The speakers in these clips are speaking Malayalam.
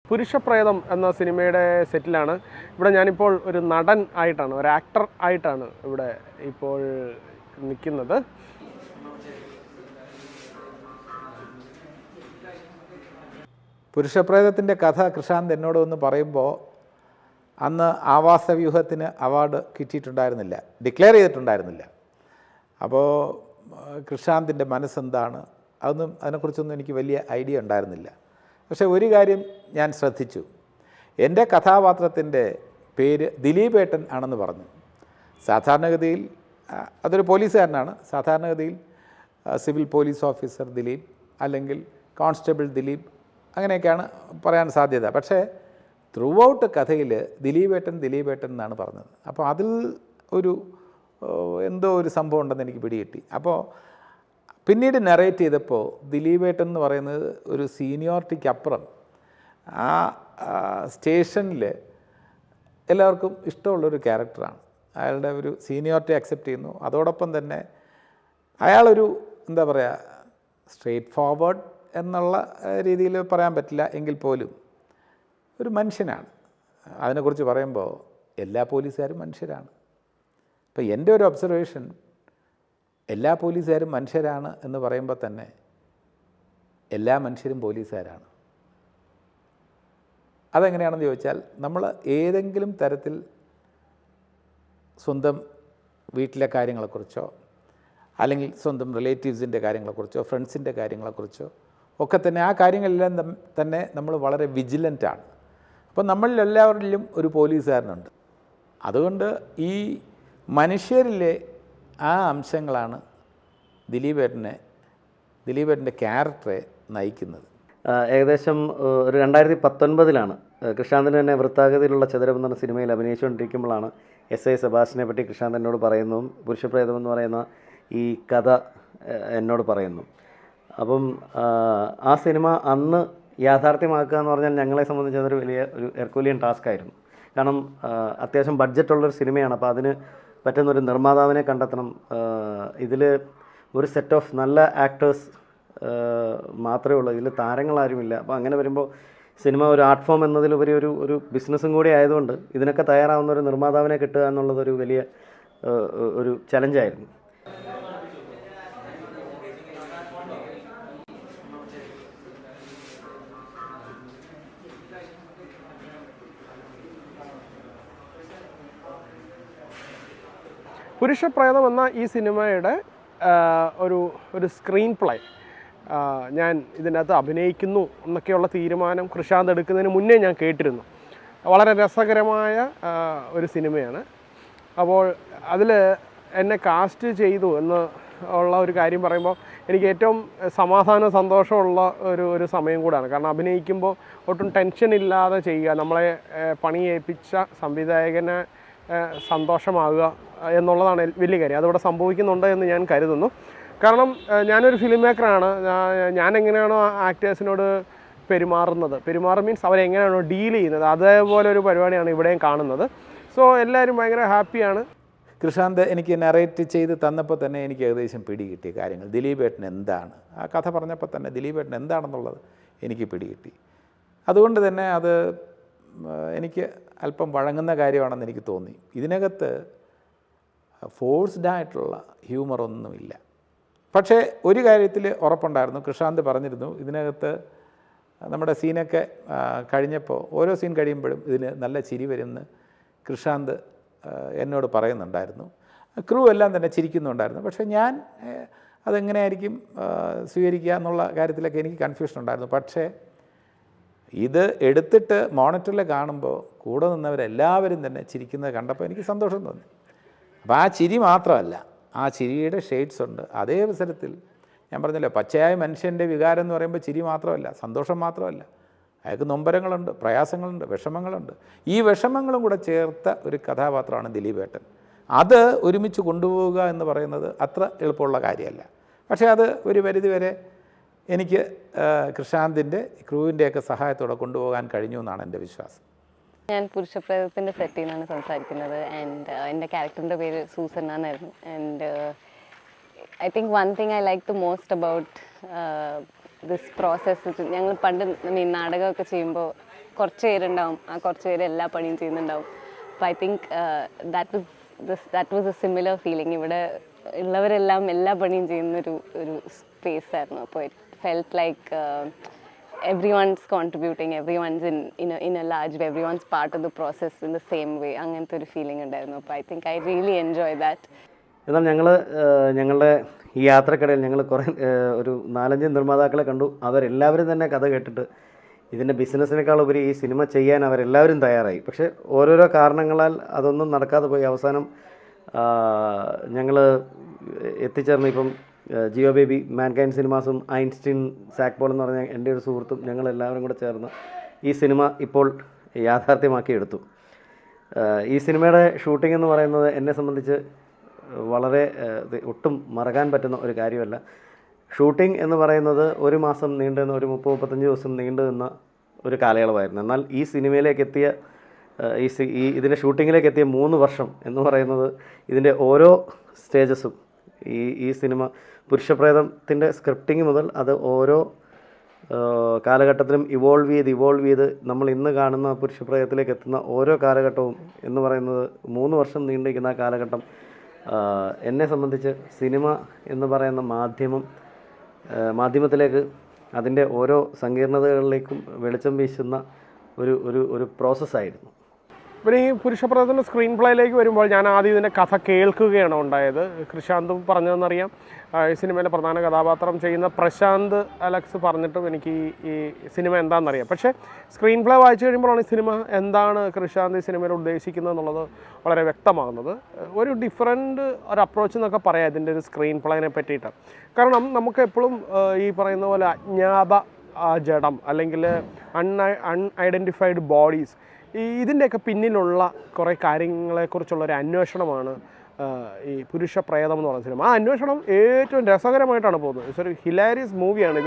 പുരുഷപ്രേതം എന്ന സിനിമയുടെ സെറ്റിലാണ്. ഇവിടെ ഞാനിപ്പോൾ ഒരു നടൻ ആയിട്ടാണ്, ഒരു ആക്ടർ ആയിട്ടാണ് ഇവിടെ ഇപ്പോൾ നിൽക്കുന്നത്. പുരുഷപ്രേതത്തിൻ്റെ കഥ കൃഷാന്ത് എന്നോട് ഒന്ന് പറയുമ്പോൾ അന്ന് ആവാസവ്യൂഹത്തിന് അവാർഡ് കിട്ടിയിട്ടുണ്ടായിരുന്നില്ല, ഡിക്ലെയർ ചെയ്തിട്ടുണ്ടായിരുന്നില്ല. അപ്പോൾ കൃഷാന്തിൻ്റെ മനസ്സെന്താണ് അതിനെക്കുറിച്ചൊന്നും എനിക്ക് വലിയ ഐഡിയ ഉണ്ടായിരുന്നില്ല. പക്ഷേ ഒരു കാര്യം ഞാൻ ശ്രദ്ധിച്ചു, എൻ്റെ കഥാപാത്രത്തിൻ്റെ പേര് ദിലീപേട്ടൻ ആണെന്ന് പറഞ്ഞു. സാധാരണഗതിയിൽ അതൊരു പോലീസുകാരനാണ്. സാധാരണഗതിയിൽ സിവിൽ പോലീസ് ഓഫീസർ ദിലീപ് അല്ലെങ്കിൽ കോൺസ്റ്റബിൾ ദിലീപ് അങ്ങനെയൊക്കെയാണ് പറയാൻ സാധ്യത. പക്ഷേ ത്രൂ ഔട്ട് കഥയിൽ ദിലീപേട്ടൻ എന്നാണ് പറഞ്ഞത്. അപ്പോൾ അതിൽ ഒരു എന്തോ ഒരു സംഭവം ഉണ്ടെന്ന് എനിക്ക് പിടികിട്ടി. അപ്പോൾ പിന്നീട് നറേറ്റ് ചെയ്തപ്പോൾ ദിലീപേട്ടൻ എന്ന് പറയുന്നത് ഒരു സീനിയോറിറ്റിക്കപ്പുറം ആ സ്റ്റേഷനിൽ എല്ലാവർക്കും ഇഷ്ടമുള്ളൊരു ക്യാരക്ടറാണ്. അയാളുടെ ഒരു സീനിയോറിറ്റി അക്സെപ്റ്റ് ചെയ്യുന്നു. അതോടൊപ്പം തന്നെ അയാളൊരു എന്താ പറയുക, സ്ട്രെയിറ്റ് ഫോർവേഡ് എന്നുള്ള രീതിയിൽ പറയാൻ പറ്റില്ല എങ്കിൽ പോലും ഒരു മനുഷ്യനാണ്. അതിനെക്കുറിച്ച് പറയുമ്പോൾ എല്ലാ പോലീസുകാരും മനുഷ്യരാണ്. ഇപ്പോൾ എൻ്റെ ഒരു ഒബ്സർവേഷൻ, എല്ലാ പോലീസുകാരും മനുഷ്യരാണ് എന്ന് പറയുമ്പോൾ തന്നെ എല്ലാ മനുഷ്യരും പോലീസുകാരാണ്. അതെങ്ങനെയാണെന്ന് ചോദിച്ചാൽ, നമ്മൾ ഏതെങ്കിലും തരത്തിൽ സ്വന്തം വീട്ടിലെ കാര്യങ്ങളെക്കുറിച്ചോ അല്ലെങ്കിൽ സ്വന്തം റിലേറ്റീവ്സിൻ്റെ കാര്യങ്ങളെക്കുറിച്ചോ ഫ്രണ്ട്സിൻ്റെ കാര്യങ്ങളെക്കുറിച്ചോ ഒക്കെ തന്നെ ആ കാര്യങ്ങളെല്ലാം തന്നെ നമ്മൾ വളരെ വിജിലൻ്റാണ്. അപ്പോൾ നമ്മളിലെല്ലാവരിലും ഒരു പോലീസുകാരനുണ്ട്. അതുകൊണ്ട് ഈ മനുഷ്യരിലെ ആ അംശങ്ങളാണ് ദിലീപേട്ടൻ്റെ ക്യാരക്ടറെ നയിക്കുന്നത്. ഏകദേശം ഒരു 2019 കൃഷാന്തിന് തന്നെ വൃത്താഗതിയിലുള്ള ചതുരം എന്ന സിനിമയിൽ അഭിനയിച്ചുകൊണ്ടിരിക്കുമ്പോഴാണ് എസ് ഐ സെബാസ്റ്റിനെ പറ്റി കൃഷാന്ത് എന്നോട് പറയുന്നതും പുരുഷപ്രേതം എന്ന് പറയുന്ന ഈ കഥ എന്നോട് പറയുന്നു. അപ്പം ആ സിനിമ അന്ന് യാഥാർത്ഥ്യമാക്കുക എന്ന് പറഞ്ഞാൽ ഞങ്ങളെ സംബന്ധിച്ച് അതൊരു വലിയ ഒരു ഹെർക്കുലിയൻ ടാസ്ക് ആയിരുന്നു. കാരണം അത്യാവശ്യം ബഡ്ജറ്റുള്ളൊരു സിനിമയാണ്. അപ്പോൾ അതിന് പറ്റുന്നൊരു നിർമ്മാതാവിനെ കണ്ടെത്തണം. ഇതിൽ ഒരു സെറ്റ് ഓഫ് നല്ല ആക്ടേഴ്സ് മാത്രമേ ഉള്ളൂ, ഇതിൽ താരങ്ങളാരുമില്ല. അപ്പോൾ അങ്ങനെ വരുമ്പോൾ സിനിമ ഒരു ആർട്ട് ഫോം എന്നതിലുപരി ഒരു ബിസിനസ്സും കൂടി ആയതുകൊണ്ട് ഇതിനൊക്കെ തയ്യാറാവുന്ന ഒരു നിർമ്മാതാവിനെ കിട്ടുക എന്നുള്ളതൊരു വലിയ ഒരു ചലഞ്ചായിരുന്നു. പുരുഷപ്രേതം എന്ന ഈ സിനിമയുടെ ഒരു സ്ക്രീൻ പ്ലേ ഞാൻ ഇതിനകത്ത് അഭിനയിക്കുന്നു എന്നൊക്കെയുള്ള തീരുമാനം കൃഷാന്ത് എടുക്കുന്നതിന് മുന്നേ ഞാൻ കേട്ടിരുന്നു. വളരെ രസകരമായ ഒരു സിനിമയാണ്. അപ്പോൾ അതിൽ എന്നെ കാസ്റ്റ് ചെയ്തു എന്ന് ഉള്ള ഒരു കാര്യം പറയുമ്പോൾ എനിക്ക് ഏറ്റവും സമാധാനവും സന്തോഷമുള്ള ഒരു സമയം കൂടാണ്. കാരണം അഭിനയിക്കുമ്പോൾ ഒട്ടും ടെൻഷൻ ഇല്ലാതെ ചെയ്യുക, നമ്മളെ പണിയേൽപ്പിച്ച സംവിധായകനെ സന്തോഷമാകുക എന്നുള്ളതാണ് വലിയ കാര്യം. അതിവിടെ സംഭവിക്കുന്നുണ്ട് എന്ന് ഞാൻ കരുതുന്നു. കാരണം ഞാനൊരു ഫിലിം മേക്കറാണ്. ഞാൻ എങ്ങനെയാണോ ആക്ടേഴ്സിനോട് പെരുമാറുക മീൻസ് അവരെങ്ങനെയാണോ ഡീൽ ചെയ്യുന്നത്, അതേപോലെ ഒരു പരിപാടിയാണ് ഇവിടെയും കാണുന്നത്. സോ എല്ലാവരും ഭയങ്കര ഹാപ്പിയാണ്. കൃഷാന്ത് എനിക്ക് നറേറ്റ് ചെയ്ത് തന്നപ്പോൾ തന്നെ എനിക്ക് ഏകദേശം പിടികിട്ടിയ കാര്യങ്ങൾ, ദിലീപേട്ടൻ എന്താണ്, ആ കഥ പറഞ്ഞപ്പോൾ തന്നെ ദിലീപേട്ടൻ എന്താണെന്നുള്ളത് എനിക്ക് പിടികിട്ടി. അതുകൊണ്ട് തന്നെ അത് എനിക്ക് അല്പം വഴങ്ങുന്ന കാര്യമാണെന്ന് എനിക്ക് തോന്നി. ഇതിനകത്ത് ഫോഴ്സ്ഡായിട്ടുള്ള ഹ്യൂമറൊന്നുമില്ല. പക്ഷേ ഒരു കാര്യത്തിൽ ഉറപ്പുണ്ടായിരുന്നു, കൃഷാന്ത് പറഞ്ഞിരുന്നു, ഇതിനകത്ത് നമ്മുടെ സീനൊക്കെ കഴിഞ്ഞപ്പോൾ ഓരോ സീൻ കഴിയുമ്പോഴും ഇതിന് നല്ല ചിരി വരുമെന്ന് കൃഷാന്ത് എന്നോട് പറയുന്നുണ്ടായിരുന്നു. ക്രൂ എല്ലാം തന്നെ ചിരിക്കുന്നുണ്ടായിരുന്നു. പക്ഷേ ഞാൻ അതെങ്ങനെയായിരിക്കും സ്വീകരിക്കുക എന്നുള്ള കാര്യത്തിലൊക്കെ എനിക്ക് കൺഫ്യൂഷൻ ഉണ്ടായിരുന്നു. പക്ഷേ ഇത് എടുത്തിട്ട് മോണിറ്ററിൽ കാണുമ്പോൾ കൂടെ നിന്നവരെല്ലാവരും തന്നെ ചിരിക്കുന്നത് കണ്ടപ്പോൾ എനിക്ക് സന്തോഷം തോന്നി. അപ്പോൾ ആ ചിരി മാത്രമല്ല, ആ ചിരിയുടെ ഷെയ്ഡ്സ് ഉണ്ട്. അതേ അവസരത്തിൽ ഞാൻ പറഞ്ഞല്ലോ, പച്ചയായ മനുഷ്യൻ്റെ വികാരം എന്ന് പറയുമ്പോൾ ചിരി മാത്രമല്ല, സന്തോഷം മാത്രമല്ല, അയാൾക്ക് നൊമ്പരങ്ങളുണ്ട്, പ്രയാസങ്ങളുണ്ട്, വിഷമങ്ങളുണ്ട്. ഈ വിഷമങ്ങളും കൂടെ ചേർത്ത ഒരു കഥാപാത്രമാണ് ദിലീപേട്ടൻ. അത് ഒരുമിച്ച് കൊണ്ടുപോവുക എന്ന് പറയുന്നത് അത്ര എളുപ്പമുള്ള കാര്യമല്ല. പക്ഷേ അത് ഒരു പരിധിവരെ എനിക്ക് കൃഷാന്തിൻ്റെ ക്രൂവിൻ്റെയൊക്കെ സഹായത്തോടെ കൊണ്ടുപോകാൻ കഴിഞ്ഞു എന്നാണ് എൻ്റെ വിശ്വാസം. ഞാൻ പുരുഷപ്രേതത്തിൻ്റെ സെറ്റിൽ നിന്നാണ് സംസാരിക്കുന്നത്. ആൻഡ് എൻ്റെ ക്യാരക്ടറിൻ്റെ പേര് സൂസന്ന എന്നായിരുന്നു. And I think one thing I like the most about this process, ഞങ്ങൾ പണ്ട് നാടകമൊക്കെ ചെയ്യുമ്പോൾ കുറച്ച് പേരുണ്ടാവും, ആ കുറച്ച് പേര് എല്ലാ പണിയും ചെയ്യുന്നുണ്ടാവും. അപ്പോൾ I think that was A similar feeling. ഇവിടെ ഉള്ളവരെല്ലാം എല്ലാ പണിയും ചെയ്യുന്നൊരു സ്പേസ് ആയിരുന്നു. അപ്പോൾ it felt like everyone's contributing, everyone's in a large way, everyone's part of the process in the same way. അങ്ങനത്തെ ഒരു ഫീലിംഗ് ഉണ്ടായിരുന്നു. അപ്പോൾ I think I really enjoy that. എന്നാൽ ഞങ്ങളുടെ ഈ യാത്രക്കിടയിൽ ഞങ്ങൾ കുറേ ഒരു 4-5 നിർമ്മാതാക്കളെ കണ്ടു. അവരെല്ലാവരും തന്നെ കഥ കേട്ടിട്ട് ഇതിൻ്റെ ബിസിനസ്സിനേക്കാളുപരി ഈ സിനിമ ചെയ്യാൻ അവരെല്ലാവരും തയ്യാറായി. പക്ഷേ ഓരോരോ കാരണങ്ങളാൽ അതൊന്നും നടക്കാതെ പോയി. അവസാനം ഞങ്ങൾ എത്തിച്ചേർന്ന് ഇപ്പം ജിയോ ബേബി, മാൻകൈൻഡ് സിനിമാസും ഐൻസ്റ്റീൻ സാക്പോൾ എന്ന് പറഞ്ഞ എൻ്റെ ഒരു സുഹൃത്തും ഞങ്ങളെല്ലാവരും കൂടെ ചേർന്ന് ഈ സിനിമ ഇപ്പോൾ യാഥാർത്ഥ്യമാക്കിയെടുത്തു. ഈ സിനിമയുടെ ഷൂട്ടിംഗ് എന്ന് പറയുന്നത് എന്നെ സംബന്ധിച്ച് വളരെ ഒട്ടും മറക്കാൻ പറ്റുന്ന ഒരു കാര്യമല്ല. ഷൂട്ടിംഗ് എന്ന് പറയുന്നത് 1 മാസം നീണ്ടുനിന്ന, ഒരു 30-35 ദിവസം നീണ്ടു നിന്ന ഒരു കാലയളവായിരുന്നു. എന്നാൽ ഈ സിനിമയിലേക്ക് എത്തിയ ഇതിൻ്റെ ഷൂട്ടിങ്ങിലേക്ക് എത്തിയ 3 വർഷം എന്ന് പറയുന്നത് ഇതിൻ്റെ ഓരോ സ്റ്റേജസും ഈ സിനിമ പുരുഷപ്രേതത്തിൻ്റെ സ്ക്രിപ്റ്റിംഗ് മുതൽ അത് ഓരോ കാലഘട്ടത്തിലും ഇവോൾവ് ചെയ്ത് നമ്മൾ ഇന്ന് കാണുന്ന പുരുഷപ്രേതത്തിലേക്ക് എത്തുന്ന ഓരോ കാലഘട്ടവും എന്ന് പറയുന്നത് 3 വർഷം നീണ്ടിരിക്കുന്ന ആ കാലഘട്ടം എന്നെ സംബന്ധിച്ച് സിനിമ എന്ന് പറയുന്ന മാധ്യമത്തിലേക്ക് അതിൻ്റെ ഓരോ സങ്കീർണതകളിലേക്കും വെളിച്ചം വീശുന്ന ഒരു പ്രോസസ്സായിരുന്നു. പിന്നെ ഈ പുരുഷപ്രേതത്തിൻ്റെ സ്ക്രീൻ പ്ലേയിലേക്ക് വരുമ്പോൾ ഞാൻ ആദ്യം ഇതിൻ്റെ കഥ കേൾക്കുകയാണ് ഉണ്ടായത്. കൃഷാന്തും പറഞ്ഞതെന്നറിയാം. ഈ സിനിമയിലെ പ്രധാന കഥാപാത്രം ചെയ്യുന്ന പ്രശാന്ത് അലക്സ് പറഞ്ഞിട്ടും എനിക്ക് ഈ സിനിമ എന്താണെന്നറിയാം. പക്ഷേ സ്ക്രീൻ പ്ലേ വായിച്ചു കഴിയുമ്പോഴാണ് ഈ സിനിമ എന്താണ് കൃഷാന്ത് ഈ സിനിമയിൽ ഉദ്ദേശിക്കുന്നത് എന്നുള്ളത് വളരെ വ്യക്തമാകുന്നത്. ഒരു ഡിഫറൻറ്റ് ഒരു അപ്രോച്ച് എന്നൊക്കെ പറയാം ഇതിൻ്റെ ഒരു സ്ക്രീൻ പ്ലേനെ പറ്റിയിട്ട്. കാരണം നമുക്ക് എപ്പോഴും ഈ പറയുന്ന പോലെ അജ്ഞാത ജഡം അല്ലെങ്കിൽ അൺഐഡൻറ്റിഫൈഡ് ബോഡീസ്, ഇതിൻ്റെയൊക്കെ പിന്നിലുള്ള കുറേ കാര്യങ്ങളെക്കുറിച്ചുള്ളൊരു അന്വേഷണമാണ് ഈ പുരുഷപ്രേതം എന്ന് പറയുന്ന സിനിമ. ആ അന്വേഷണം ഏറ്റവും രസകരമായിട്ടാണ് പോകുന്നത്. ഇറ്റ്സ് ഒരു ഹിലാരിയസ് മൂവിയാണ്.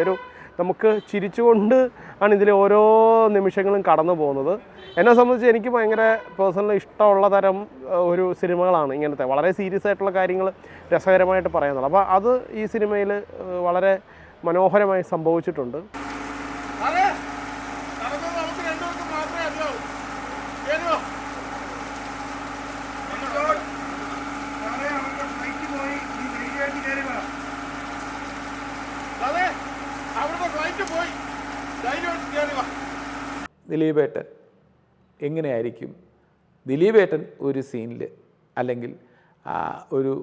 നമുക്ക് ചിരിച്ചുകൊണ്ട് ആണ് ഇതിലെ ഓരോ നിമിഷങ്ങളും കടന്നു പോകുന്നത്. എന്നെ സംബന്ധിച്ച് എനിക്ക് ഭയങ്കര പേഴ്സണലി ഇഷ്ടമുള്ള തരം ഒരു സിനിമകളാണ് ഇങ്ങനത്തെ വളരെ സീരിയസ് ആയിട്ടുള്ള കാര്യങ്ങൾ രസകരമായിട്ട് പറയുന്നത്. അപ്പോൾ അത് ഈ സിനിമയിൽ വളരെ മനോഹരമായി സംഭവിച്ചിട്ടുണ്ട്. ദിലീപേട്ടൻ എങ്ങനെയായിരിക്കും ദിലീപേട്ടൻ ഒരു സീനിൽ അല്ലെങ്കിൽ ഒരു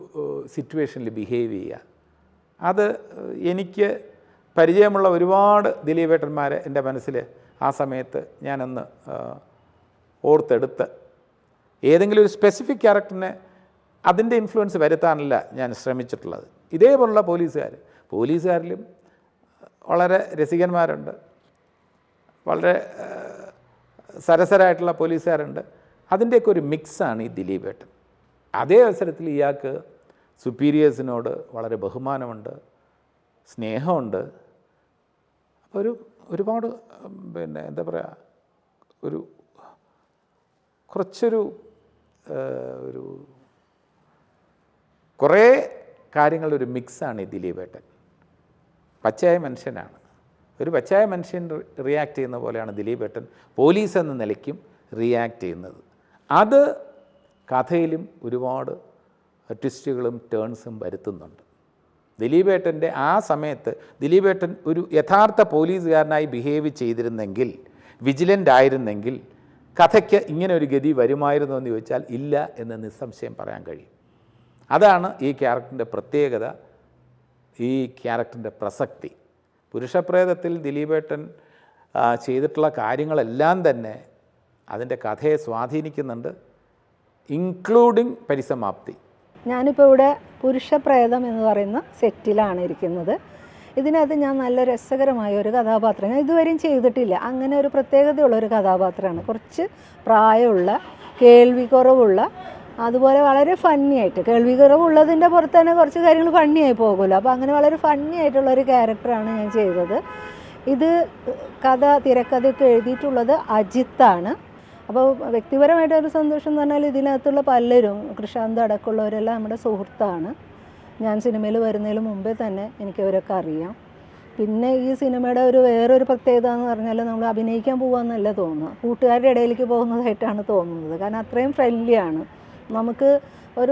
സിറ്റുവേഷനിൽ ബിഹേവ് ചെയ്യുക? അത് എനിക്ക് പരിചയമുള്ള ഒരുപാട് ദിലീപേട്ടന്മാരെ എൻ്റെ മനസ്സിൽ ആ സമയത്ത് ഞാനൊന്ന് ഓർത്തെടുത്ത് ഏതെങ്കിലും ഒരു സ്പെസിഫിക് ക്യാരക്ടറിനെ അതിൻ്റെ ഇൻഫ്ലുവൻസ് വരുത്താനല്ല ഞാൻ ശ്രമിച്ചിട്ടുള്ളത്. ഇതേപോലുള്ള പോലീസുകാരിലും വളരെ രസികന്മാരുണ്ട്, വളരെ സരസരായിട്ടുള്ള പോലീസുകാരുണ്ട്. അതിൻ്റെയൊക്കെ ഒരു മിക്സാണ് ഈ ദിലീപേട്ടൻ. അതേ അവസരത്തിൽ ഇയാൾക്ക് സുപ്പീരിയേഴ്സിനോട് വളരെ ബഹുമാനമുണ്ട്, സ്നേഹമുണ്ട്. അപ്പോൾ ഒരുപാട് എന്താ പറയുക, കുറച്ചൊരു കുറേ കാര്യങ്ങളുടെ ഒരു മിക്സാണ് ഈ ദിലീപേട്ടൻ. പച്ചയായ മനുഷ്യനാണ്. ഒരു പച്ചയായ മനുഷ്യൻ റിയാക്ട് ചെയ്യുന്ന പോലെയാണ് ദിലീപേട്ടൻ പോലീസ് എന്ന നിലയ്ക്കും റിയാക്ട് ചെയ്യുന്നത്. അത് കഥയിലും ഒരുപാട് ട്വിസ്റ്റുകളും ടേൺസും വരുത്തുന്നുണ്ട്. ദിലീപേട്ടൻ്റെ ആ സമയത്ത് ദിലീപേട്ടൻ ഒരു യഥാർത്ഥ പോലീസുകാരനായി ബിഹേവ് ചെയ്തിരുന്നെങ്കിൽ, വിജിലൻ്റ് ആയിരുന്നെങ്കിൽ കഥയ്ക്ക് ഇങ്ങനെ ഒരു ഗതി വരുമായിരുന്നു എന്ന് ചോദിച്ചാൽ ഇല്ല എന്ന് നിസ്സംശയം പറയാൻ കഴിയും. അതാണ് ഈ ക്യാരക്ടറിൻ്റെ പ്രത്യേകത, ഈ ക്യാരക്ടറിൻ്റെ പ്രസക്തി. പുരുഷപ്രേതത്തിൽ ദിലീപേട്ടൻ ചെയ്തിട്ടുള്ള കാര്യങ്ങളെല്ലാം തന്നെ അതിൻ്റെ കഥയെ സ്വാധീനിക്കുന്നുണ്ട്, ഇൻക്ലൂഡിങ് പരിസമാപ്തി. ഞാനിപ്പോൾ ഇവിടെ പുരുഷപ്രേതം എന്ന് പറയുന്ന സെറ്റിലാണ് ഇരിക്കുന്നത്. ഇതിനകത്ത് ഞാൻ നല്ല രസകരമായ ഒരു കഥാപാത്രം ഞാൻ ഇതുവരെയും ചെയ്തിട്ടില്ല. അങ്ങനെ ഒരു പ്രത്യേകതയുള്ള ഒരു കഥാപാത്രമാണ്. കുറച്ച് പ്രായമുള്ള, കേൾവി കുറവുള്ള, അതുപോലെ വളരെ ഫണ്ണിയായിട്ട്, കേൾവി കുറവുള്ളതിൻ്റെ പുറത്ത് തന്നെ കുറച്ച് കാര്യങ്ങൾ ഫണ്ണിയായി പോകുമല്ലോ. അപ്പോൾ അങ്ങനെ വളരെ ഫണ്ണി ആയിട്ടുള്ളൊരു ക്യാരക്ടറാണ് ഞാൻ ചെയ്തത്. ഇത് തിരക്കഥയൊക്കെ എഴുതിയിട്ടുള്ളത് അജിത്താണ്. അപ്പോൾ വ്യക്തിപരമായിട്ടൊരു സന്തോഷം എന്ന് പറഞ്ഞാൽ ഇതിനകത്തുള്ള പലരും, കൃഷാന്ത് അടക്കമുള്ളവരെല്ലാം നമ്മുടെ സുഹൃത്താണ്. ഞാൻ സിനിമയിൽ വരുന്നതിന് മുമ്പേ തന്നെ എനിക്കവരൊക്കെ അറിയാം. പിന്നെ ഈ സിനിമയുടെ വേറൊരു പ്രത്യേകത എന്ന് പറഞ്ഞാൽ നമ്മൾ അഭിനയിക്കാൻ പോകാമെന്നല്ല തോന്നുന്നത്, കൂട്ടുകാരുടെ ഇടയിലേക്ക് പോകുന്നതായിട്ടാണ് തോന്നുന്നത്. കാരണം അത്രയും ഫ്രണ്ട്ലിയാണ്. നമുക്ക്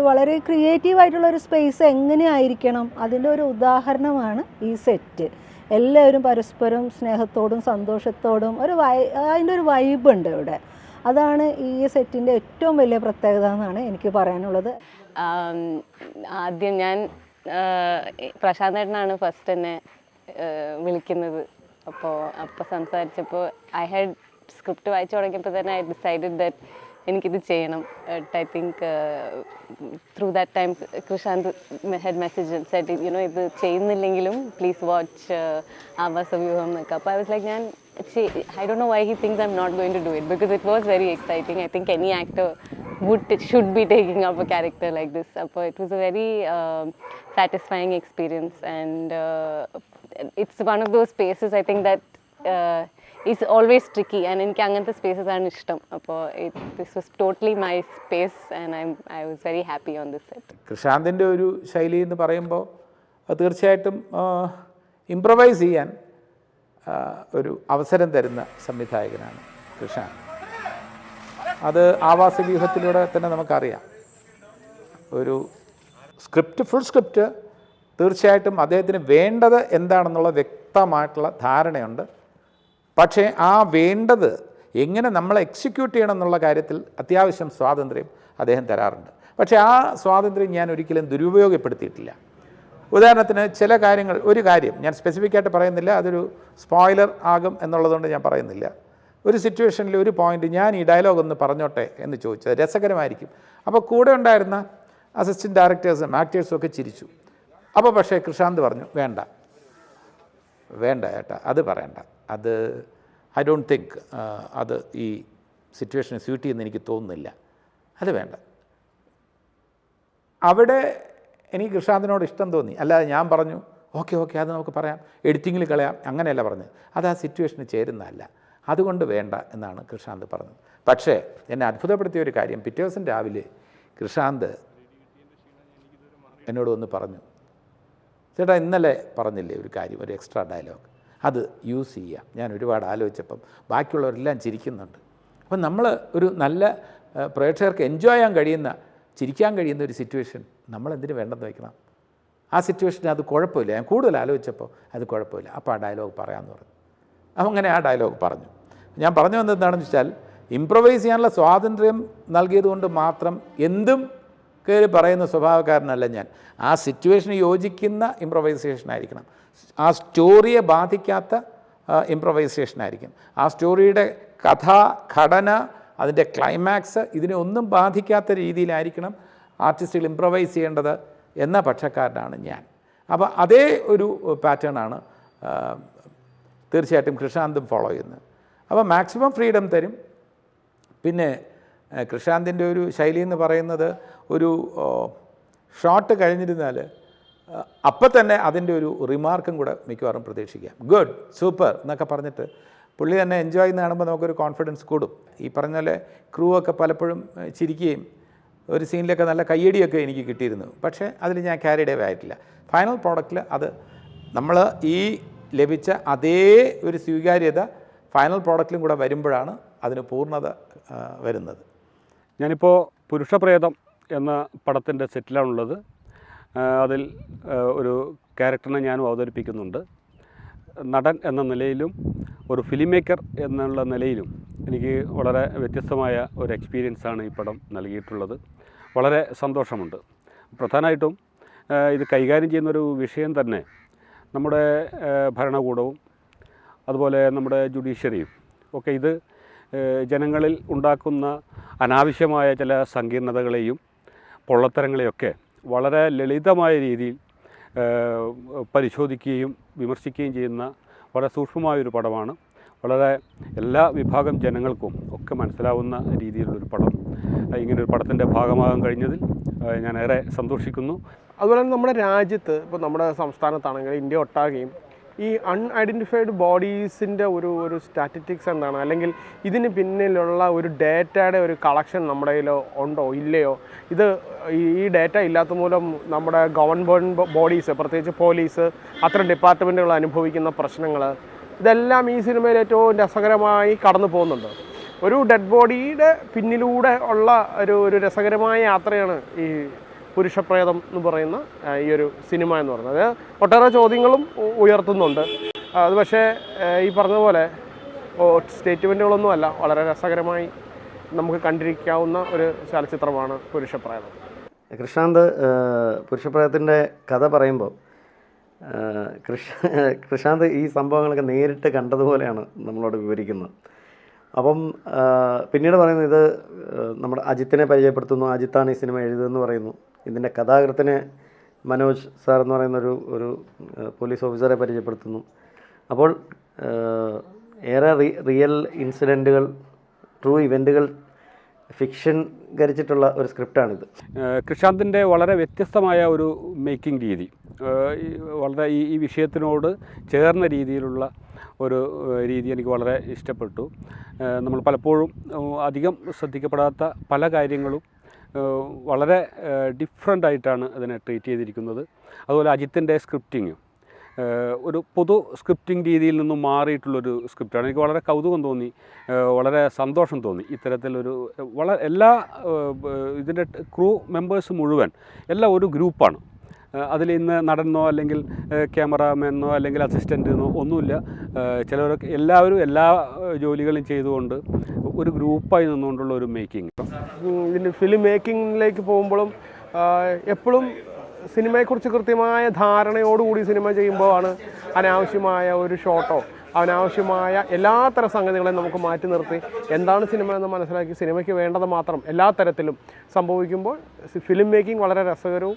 വളരെ ക്രിയേറ്റീവായിട്ടുള്ളൊരു സ്പേസ് എങ്ങനെയായിരിക്കണം അതിൻ്റെ ഒരു ഉദാഹരണമാണ് ഈ സെറ്റ്. എല്ലാവരും പരസ്പരം സ്നേഹത്തോടും സന്തോഷത്തോടും അതിൻ്റെ ഒരു വൈബുണ്ട് ഇവിടെ. അതാണ് ഈ സെറ്റിൻ്റെ ഏറ്റവും വലിയ പ്രത്യേകത എന്നാണ് എനിക്ക് പറയാനുള്ളത്. ആദ്യം ഞാൻ പ്രശാന്ത് ഏട്ടനാണ് ഫസ്റ്റ് എന്നെ വിളിക്കുന്നത്. അപ്പോൾ സംസാരിച്ചപ്പോൾ ഐ ഹാഡ് സ്ക്രിപ്റ്റ് വായിച്ചു തുടങ്ങിയപ്പോൾ തന്നെ ഐ ഡിസൈഡഡ് ദാറ്റ് എനിക്കിത് ചെയ്യണം. I think through that time Krishanth had message set ഇത് ചെയ്യുന്നില്ലെങ്കിലും പ്ലീസ് വാച്ച് ആവാസവ്യൂഹം എന്നൊക്കെ. അപ്പോൾ I was like I don't know why he thinks I'm not going to do it, because it was very exciting. I think any actor should be taking up a character like this. So it was a very satisfying experience, and it's one of those spaces I think that is always tricky, and in anganthe spaces are ishtam. This was totally my space, and I was very happy on this set. കൃഷാന്തിൻ്റെ ഒരു ശൈലി എന്ന് പറയുമ്പോൾ തീർച്ചയായിട്ടും ഇംപ്രവൈസ് ചെയ്യാൻ ഒരു അവസരം തരുന്ന സംവിധായകനാണ് കൃഷാന്ത്. അത് ആവാസവ്യൂഹത്തിലൂടെ തന്നെ നമുക്കറിയാം. ഒരു ഫുൾ സ്ക്രിപ്റ്റ് തീർച്ചയായിട്ടും അദ്ദേഹത്തിന് വേണ്ടത് എന്താണെന്നുള്ള വ്യക്തമായിട്ടുള്ള ധാരണയുണ്ട്. പക്ഷേ ആ വേണ്ടത് എങ്ങനെ നമ്മൾ എക്സിക്യൂട്ട് ചെയ്യണം എന്നുള്ള കാര്യത്തിൽ അത്യാവശ്യം സ്വാതന്ത്ര്യം അദ്ദേഹം തരാറുണ്ട്. പക്ഷേ ആ സ്വാതന്ത്ര്യം ഞാൻ ഒരിക്കലും ദുരുപയോഗപ്പെടുത്തിയിട്ടില്ല. ഉദാഹരണത്തിന് ചില കാര്യങ്ങൾ, ഒരു കാര്യം ഞാൻ സ്പെസിഫിക്കായിട്ട് പറയുന്നില്ല, അതൊരു സ്പോയിലർ ആകും എന്നുള്ളതുകൊണ്ട് ഞാൻ പറയുന്നില്ല. ഒരു സിറ്റുവേഷനിൽ ഒരു പോയിൻ്റ് ഞാൻ ഈ ഡയലോഗ് ഒന്ന് പറഞ്ഞോട്ടെ എന്ന് ചോദിച്ചത് രസകരമായിരിക്കും. അപ്പോൾ കൂടെ ഉണ്ടായിരുന്ന അസിസ്റ്റൻറ്റ് ഡയറക്ടേഴ്സും ആക്ടേഴ്സും ഒക്കെ ചിരിച്ചു. അപ്പോൾ പക്ഷേ കൃഷാന്ത് പറഞ്ഞു, വേണ്ട ഏട്ടാ, അത് പറയണ്ട, അത് ഐ ഡോണ്ട് തിങ്ക് അത് ഈ സിറ്റുവേഷനെ സ്യൂട്ട് ചെയ്യുമെന്ന് എനിക്ക് തോന്നുന്നില്ല, അത് വേണ്ട. അവിടെ എനിക്ക് കൃഷാന്തിനോട് ഇഷ്ടം തോന്നി. അല്ലാതെ ഞാൻ പറഞ്ഞു ഓക്കെ അത് നമുക്ക് പറയാം, എഡിറ്റിങ്ങിൽ കളയാം, അങ്ങനെയല്ല പറഞ്ഞത്. അത് ആ സിറ്റുവേഷന് ചേരുന്നതല്ല, അതുകൊണ്ട് വേണ്ട എന്നാണ് കൃഷാന്ത് പറഞ്ഞത്. പക്ഷേ എന്നെ അത്ഭുതപ്പെടുത്തിയ ഒരു കാര്യം, പിറ്റേ ദിവസം രാവിലെ കൃഷാന്ത് എന്നോട് വന്ന് പറഞ്ഞു, ചേട്ടാ ഇന്നലെ പറഞ്ഞില്ലേ ഒരു കാര്യം, ഒരു എക്സ്ട്രാ ഡയലോഗ്, അത് യൂസ് ചെയ്യാം. ഞാൻ ഒരുപാട് ആലോചിച്ചപ്പം ബാക്കിയുള്ളവരെല്ലാം ചിരിക്കുന്നുണ്ട്. അപ്പം നമ്മൾ ഒരു നല്ല പ്രേക്ഷകർക്ക് എൻജോയ് ചെയ്യാൻ കഴിയുന്ന, ചിരിക്കാൻ കഴിയുന്ന ഒരു സിറ്റുവേഷൻ നമ്മളെന്തിനു വേണ്ടെന്ന് വയ്ക്കണം? ആ സിറ്റുവേഷന് അത് കുഴപ്പമില്ല. ഞാൻ കൂടുതൽ ആലോചിച്ചപ്പോൾ അത് കുഴപ്പമില്ല, അപ്പോൾ ആ ഡയലോഗ് പറയാമെന്ന് പറഞ്ഞു. അപ്പം അങ്ങനെ ആ ഡയലോഗ് പറഞ്ഞു. ഞാൻ പറഞ്ഞു വന്നത് എന്താണെന്ന് വെച്ചാൽ, ഇംപ്രവൈസ് ചെയ്യാനുള്ള സ്വാതന്ത്ര്യം നൽകിയതുകൊണ്ട് മാത്രം എന്തും കയറി പറയുന്ന സ്വഭാവക്കാരനല്ല ഞാൻ. ആ സിറ്റുവേഷന് യോജിക്കുന്ന ഇംപ്രവൈസേഷൻ ആയിരിക്കണം, ആ സ്റ്റോറിയെ ബാധിക്കാത്ത ഇംപ്രവൈസേഷൻ ആയിരിക്കും, ആ സ്റ്റോറിയുടെ ഘടന, അതിൻ്റെ ക്ലൈമാക്സ്, ഇതിനെ ഒന്നും ബാധിക്കാത്ത രീതിയിലായിരിക്കണം ആർട്ടിസ്റ്റുകൾ ഇംപ്രവൈസ് ചെയ്യേണ്ടത് എന്ന പക്ഷക്കാരനാണ് ഞാൻ. അപ്പോൾ അതേ ഒരു പാറ്റേണാണ് തീർച്ചയായിട്ടും കൃഷാന്തും ഫോളോ ചെയ്യുന്നത്. അപ്പോൾ മാക്സിമം ഫ്രീഡം തരും. പിന്നെ കൃഷാന്തിൻ്റെ ഒരു ശൈലി എന്ന് പറയുന്നത്, ഒരു ഷോട്ട് കഴിഞ്ഞിരുന്നാൽ അപ്പം തന്നെ അതിൻ്റെ ഒരു റിമാർക്കും കൂടെ മിക്കവാറും പ്രതീക്ഷിക്കാം. ഗുഡ്, സൂപ്പർ എന്നൊക്കെ പറഞ്ഞിട്ട് പുള്ളി തന്നെ എൻജോയ് ചെയ്യുന്ന കാണുമ്പോൾ നമുക്കൊരു കോൺഫിഡൻസ് കൂടും. ഈ പറഞ്ഞ പോലെ ക്രൂ ഒക്കെ പലപ്പോഴും ചിരിക്കുകയും ഒരു സീനിലൊക്കെ നല്ല കയ്യടിയൊക്കെ എനിക്ക് കിട്ടിയിരുന്നു. പക്ഷേ അതിൽ ഞാൻ ക്യാരിഡ് അവേ ആയിട്ടില്ല. ഫൈനൽ പ്രോഡക്റ്റിൽ അത് നമ്മൾ ഈ ലഭിച്ച അതേ ഒരു സ്വീകാര്യത ഫൈനൽ പ്രോഡക്റ്റിലും കൂടെ വരുമ്പോഴാണ് അതിന് പൂർണ്ണത വരുന്നത്. ഞാനിപ്പോൾ പുരുഷപ്രേതം എന്ന പടത്തിൻ്റെ സെറ്റിലാണുള്ളത്. അതിൽ ഒരു ക്യാരക്ടറിനെ ഞാനും അവതരിപ്പിക്കുന്നുണ്ട്. നടൻ എന്ന നിലയിലും ഒരു ഫിലിം മേക്കർ എന്നുള്ള നിലയിലും എനിക്ക് വളരെ വ്യത്യസ്തമായ ഒരു എക്സ്പീരിയൻസാണ് ഈ പടം നൽകിയിട്ടുള്ളത്. വളരെ സന്തോഷമുണ്ട്. പ്രധാനമായിട്ടും ഇത് കൈകാര്യം ചെയ്യുന്നൊരു വിഷയം തന്നെ നമ്മുടെ ഭരണകൂടവും അതുപോലെ നമ്മുടെ ജുഡീഷ്യറിയും ഒക്കെ ഇത് ജനങ്ങളിൽ ഉണ്ടാക്കുന്ന അനാവശ്യമായ ചില സങ്കീർണതകളെയും പൊള്ളത്തരങ്ങളെയൊക്കെ വളരെ ലളിതമായ രീതിയിൽ പരിശോധിക്കുകയും വിമർശിക്കുകയും ചെയ്യുന്ന വളരെ സൂക്ഷ്മമായൊരു പടമാണ്. വളരെ എല്ലാ വിഭാഗം ജനങ്ങൾക്കും ഒക്കെ മനസ്സിലാവുന്ന രീതിയിലുള്ളൊരു പടം. ഇങ്ങനൊരു പടത്തിൻ്റെ ഭാഗമാകാൻ കഴിഞ്ഞതിൽ ഞാനേറെ സന്തോഷിക്കുന്നു. അതുപോലെ തന്നെ നമ്മുടെ രാജ്യത്ത്, ഇപ്പോൾ നമ്മുടെ സംസ്ഥാനത്താണെങ്കിൽ ഇന്ത്യ ഒട്ടാകെയും ഈ അൺഐഡൻറ്റിഫൈഡ് ബോഡീസിൻ്റെ ഒരു സ്റ്റാറ്റിസ്റ്റിക്സ് എന്താണ്, അല്ലെങ്കിൽ ഇതിന് പിന്നിലുള്ള ഒരു ഡേറ്റയുടെ ഒരു കളക്ഷൻ നമ്മുടെ കയ്യിൽ ഉണ്ടോ ഇല്ലയോ? ഇത് ഈ ഡേറ്റ ഇല്ലാത്ത മൂലം നമ്മുടെ ഗവൺമെൻറ് ബോഡീസ്, പ്രത്യേകിച്ച് പോലീസ്, അത്തരം ഡിപ്പാർട്ട്മെൻറ്റുകൾ അനുഭവിക്കുന്ന പ്രശ്നങ്ങൾ, ഇതെല്ലാം ഈ സിനിമയിൽ ഏറ്റവും രസകരമായി കടന്നു പോകുന്നുണ്ട്. ഒരു ഡെഡ് ബോഡിയുടെ പിന്നിലൂടെ ഉള്ള ഒരു രസകരമായ യാത്രയാണ് ഈ പുരുഷപ്രേതം എന്ന് പറയുന്ന ഈ ഒരു സിനിമ എന്ന് പറയുന്നത്. ഒട്ടേറെ ചോദ്യങ്ങളും ഉയർത്തുന്നുണ്ട്. അത് പക്ഷേ ഈ പറഞ്ഞതുപോലെ സ്റ്റേറ്റ്മെൻറ്റുകളൊന്നുമല്ല, വളരെ രസകരമായി നമുക്ക് കണ്ടിരിക്കാവുന്ന ഒരു ചലച്ചിത്രമാണ് പുരുഷപ്രേതം. കൃഷാന്ത് പുരുഷപ്രേതത്തിൻ്റെ കഥ പറയുമ്പോൾ കൃഷാന്ത് ഈ സംഭവങ്ങളൊക്കെ നേരിട്ട് കണ്ടതുപോലെയാണ് നമ്മളോട് വിവരിക്കുന്നത്. അപ്പം പിന്നീട് പറയുന്നത്, ഇത് നമ്മുടെ അജിത്തിനെ പരിചയപ്പെടുത്തുന്നു. അജിത്താണ് ഈ സിനിമ എഴുതുന്നതെന്ന് പറയുന്നു. ഇതിൻ്റെ കഥാകൃത്തിനെ മനോജ് സാർ എന്ന് പറയുന്ന ഒരു പോലീസ് ഓഫീസറെ പരിചയപ്പെടുത്തുന്നു. അപ്പോൾ ഏറെ റിയൽ ഇൻസിഡൻറ്റുകൾ, ട്രൂ ഇവൻറ്റുകൾ ഫിക്ഷൻകരിച്ചിട്ടുള്ള ഒരു സ്ക്രിപ്റ്റാണിത്. കൃഷാന്തിൻ്റെ വളരെ വ്യത്യസ്തമായ ഒരു മേക്കിംഗ് രീതി, വളരെ ഈ വിഷയത്തിനോട് ചേർന്ന രീതിയിലുള്ള ഒരു രീതി എനിക്ക് വളരെ ഇഷ്ടപ്പെട്ടു. നമ്മൾ പലപ്പോഴും അധികം ശ്രദ്ധിക്കപ്പെടാത്ത പല കാര്യങ്ങളും വളരെ ഡിഫറെൻ്റ് ആയിട്ടാണ് അതിനെ ട്രീറ്റ് ചെയ്തിരിക്കുന്നത്. അതുപോലെ അജിത്തിൻ്റെ സ്ക്രിപ്റ്റിങ്ങും ഒരു പൊതു സ്ക്രിപ്റ്റിംഗ് രീതിയിൽ നിന്നും മാറിയിട്ടുള്ളൊരു സ്ക്രിപ്റ്റാണ്. എനിക്ക് വളരെ കൗതുകം തോന്നി, വളരെ സന്തോഷം തോന്നി. ഇത്തരത്തിലൊരു എല്ലാ ഇതിൻ്റെ ക്രൂ മെമ്പേഴ്സ് മുഴുവൻ എല്ലാം ഒരു ഗ്രൂപ്പാണ്. അതിൽ ഇന്ന് നടനോ അല്ലെങ്കിൽ ക്യാമറാമാനോ അല്ലെങ്കിൽ അസിസ്റ്റൻറ്റെന്നോ ഒന്നുമില്ല. ചിലവരൊക്കെ എല്ലാവരും എല്ലാ ജോലികളും ചെയ്തുകൊണ്ട് ഒരു ഗ്രൂപ്പായി നിന്നുകൊണ്ടുള്ള ഒരു മേക്കിംഗ്. ഇതിൻ്റെ ഫിലിം മേക്കിങ്ങിലേക്ക് പോകുമ്പോഴും എപ്പോഴും സിനിമയെക്കുറിച്ച് കൃത്യമായ ധാരണയോടുകൂടി സിനിമ ചെയ്യുമ്പോഴാണ് അനാവശ്യമായ ഒരു ഷോട്ടോ അനാവശ്യമായ എല്ലാത്തരം സംഗതികളെയും നമുക്ക് മാറ്റി നിർത്തി എന്താണ് സിനിമ എന്ന് മനസ്സിലാക്കി സിനിമയ്ക്ക് വേണ്ടത് മാത്രം എല്ലാ തരത്തിലും സംഭവിക്കുമ്പോൾ ഫിലിം മേക്കിംഗ് വളരെ രസകരവും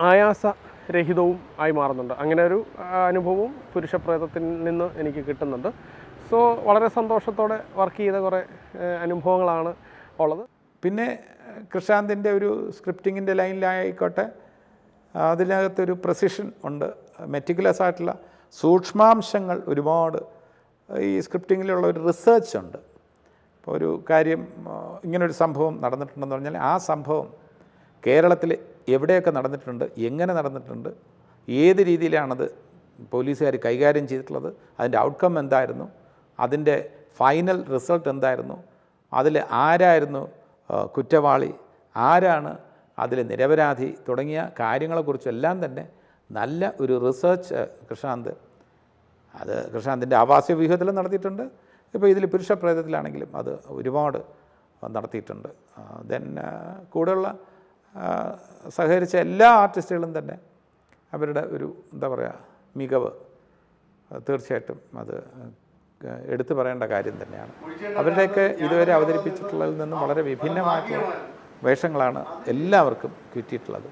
ആയാസരഹിതവും ആയി മാറുന്നുണ്ട്. അങ്ങനെ ഒരു അനുഭവവും പുരുഷപ്രേതത്തിൽ നിന്ന് എനിക്ക് കിട്ടുന്നുണ്ട്. സോ വളരെ സന്തോഷത്തോടെ വർക്ക് ചെയ്ത കുറേ അനുഭവങ്ങളാണ് ഉള്ളത്. പിന്നെ കൃഷാന്തിൻ്റെ ഒരു സ്ക്രിപ്റ്റിങ്ങിൻ്റെ ലൈനിലായിക്കോട്ടെ, അതിനകത്തൊരു പ്രസിഷൻ ഉണ്ട്, മെറ്റിക്കുലസ് ആയിട്ടുള്ള സൂക്ഷ്മാംശങ്ങൾ ഒരുപാട്. ഈ സ്ക്രിപ്റ്റിങ്ങിലുള്ള ഒരു റിസർച്ച് ഉണ്ട്. ഇപ്പോൾ ഒരു കാര്യം, ഇങ്ങനൊരു സംഭവം നടന്നിട്ടുണ്ടെന്ന് പറഞ്ഞാൽ ആ സംഭവം കേരളത്തിൽ എവിടെയൊക്കെ നടന്നിട്ടുണ്ട്, എങ്ങനെ നടന്നിട്ടുണ്ട്, ഏത് രീതിയിലാണത് പോലീസുകാർ കൈകാര്യം ചെയ്തിട്ടുള്ളത്, അതിൻ്റെ ഔട്ട്കം എന്തായിരുന്നു, അതിൻ്റെ ഫൈനൽ റിസൾട്ട് എന്തായിരുന്നു, അതിൽ ആരായിരുന്നു കുറ്റവാളി, ആരാണ് അതിൽ നിരപരാധി തുടങ്ങിയ കാര്യങ്ങളെക്കുറിച്ചെല്ലാം തന്നെ നല്ല ഒരു റിസർച്ച് കൃഷാന്തിൻ്റെ ആവാസ വ്യൂഹത്തിലും നടത്തിയിട്ടുണ്ട്. ഇപ്പോൾ ഇതിൽ പുരുഷപ്രേതത്തിലാണെങ്കിലും അത് ഒരുപാട് നടത്തിയിട്ടുണ്ട്. ദെൻ കൂടെയുള്ള സഹകരിച്ച എല്ലാ ആർട്ടിസ്റ്റുകളും തന്നെ അവരുടെ ഒരു മികവ് തീർച്ചയായിട്ടും അത് എടുത്തു പറയേണ്ട കാര്യം തന്നെയാണ്. അവരുടെയൊക്കെ ഇതുവരെ അവതരിപ്പിച്ചിട്ടുള്ളതിൽ നിന്നും വളരെ വിഭിന്നമായിട്ടുള്ള വേഷങ്ങളാണ് എല്ലാവർക്കും കിട്ടിയിട്ടുള്ളത്.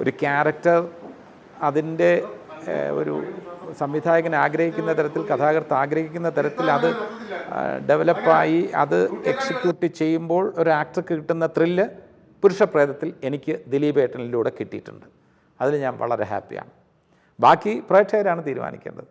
ഒരു ക്യാരക്ടർ അതിൻ്റെ ഒരു സംവിധായകൻ ആഗ്രഹിക്കുന്ന തരത്തിൽ, കഥാകൃത്ത് ആഗ്രഹിക്കുന്ന തരത്തിൽ അത് ഡെവലപ്പായി അത് എക്സിക്യൂട്ട് ചെയ്യുമ്പോൾ ഒരു ആക്ടർക്ക് കിട്ടുന്ന ത്രില്ല് പുരുഷപ്രേതത്തിൽ എനിക്ക് ദിലീപ് ഏട്ടനിലൂടെ കിട്ടിയിട്ടുണ്ട്. അതിൽ ഞാൻ വളരെ ഹാപ്പിയാണ്. ബാക്കി പ്രേക്ഷകരാണ് തീരുമാനിക്കേണ്ടത്.